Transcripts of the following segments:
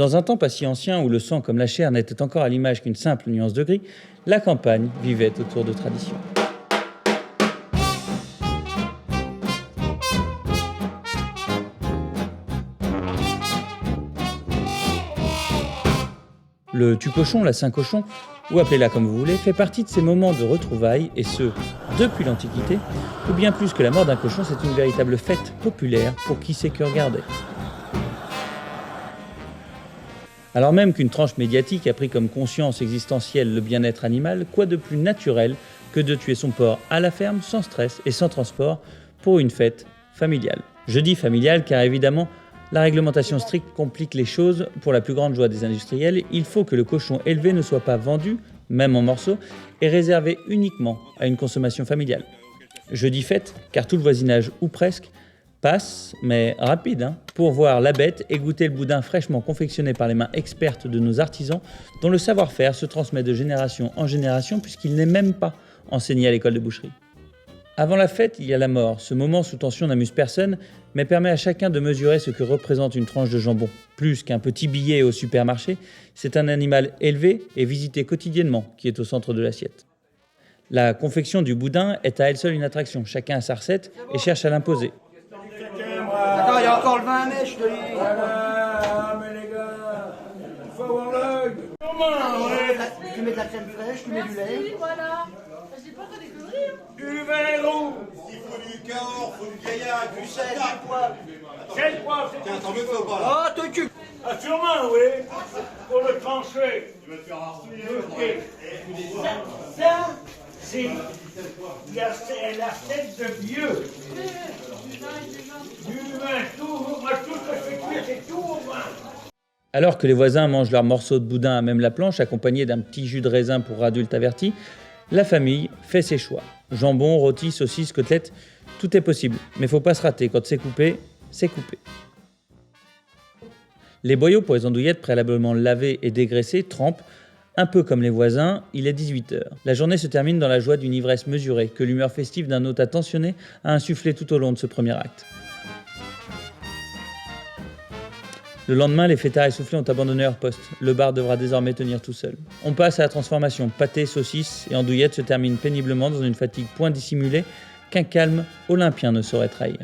Dans un temps pas si ancien où le sang comme la chair n'était encore à l'image qu'une simple nuance de gris, la campagne vivait autour de traditions. Le tue-cochon, la Saint-Cochon, ou appelez-la comme vous voulez, fait partie de ces moments de retrouvailles, et ce, depuis l'Antiquité, où bien plus que la mort d'un cochon, c'est une véritable fête populaire pour qui sait que regarder. Alors même qu'une tranche médiatique a pris comme conscience existentielle le bien-être animal, quoi de plus naturel que de tuer son porc à la ferme, sans stress et sans transport, pour une fête familiale. Je dis familiale car évidemment, la réglementation stricte complique les choses pour la plus grande joie des industriels. Il faut que le cochon élevé ne soit pas vendu, même en morceaux, et réservé uniquement à une consommation familiale. Je dis fête car tout le voisinage, ou presque, passe, mais rapide, pour voir la bête et goûter le boudin fraîchement confectionné par les mains expertes de nos artisans, dont le savoir-faire se transmet de génération en génération puisqu'il n'est même pas enseigné à l'école de boucherie. Avant la fête, il y a la mort. Ce moment sous tension n'amuse personne, mais permet à chacun de mesurer ce que représente une tranche de jambon. Plus qu'un petit billet au supermarché, c'est un animal élevé et visité quotidiennement qui est au centre de l'assiette. La confection du boudin est à elle seule une attraction. Chacun a sa recette et cherche à l'imposer. Attends, il y a encore le vin à mèche, je te dis. Voilà, mais les gars, il faut avoir l'œil. Comment, ouais. Tu mets de la crème fraîche, tu mets du lait. Merci, voilà. Je dis pas que des conneries. Du vin rouge. Il faut du Cahors, faut du gaillard, du C'est chata. du poivre. C'est le poivre, c'est Tiens, tout. t'en veux pas là? Oh, te cul. Ah, sûrement, oui. Pour le trancher. Tu vas te faire harceler. Ok. Ça, c'est la tête de vieux. Du vin, tout. Moi, tout ce que je fais cuire, c'est tout au vin. Alors que les voisins mangent leurs morceaux de boudin à même la planche, accompagnés d'un petit jus de raisin pour adultes avertis, la famille fait ses choix. Jambon, rôti, saucisses, côtelettes, tout est possible. Mais faut pas se rater, quand c'est coupé, c'est coupé. Les boyaux pour les andouillettes préalablement lavés et dégraissés trempent. Un peu comme les voisins, il est 18h. La journée se termine dans la joie d'une ivresse mesurée que l'humeur festive d'un hôte attentionné a insufflé tout au long de ce premier acte. Le lendemain, les fêtards essoufflés ont abandonné leur poste. Le bar devra désormais tenir tout seul. On passe à la transformation. Pâté, saucisses et andouillettes se terminent péniblement dans une fatigue point dissimulée qu'un calme olympien ne saurait trahir.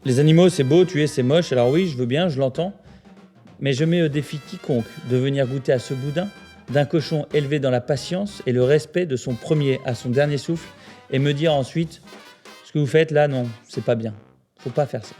Les animaux, c'est beau, tuer, c'est moche. Alors oui, je veux bien, je l'entends. Mais je mets au défi quiconque de venir goûter à ce boudin d'un cochon élevé dans la patience et le respect de son premier à son dernier souffle et me dire ensuite « Ce que vous faites là, non, c'est pas bien. Faut pas faire ça. »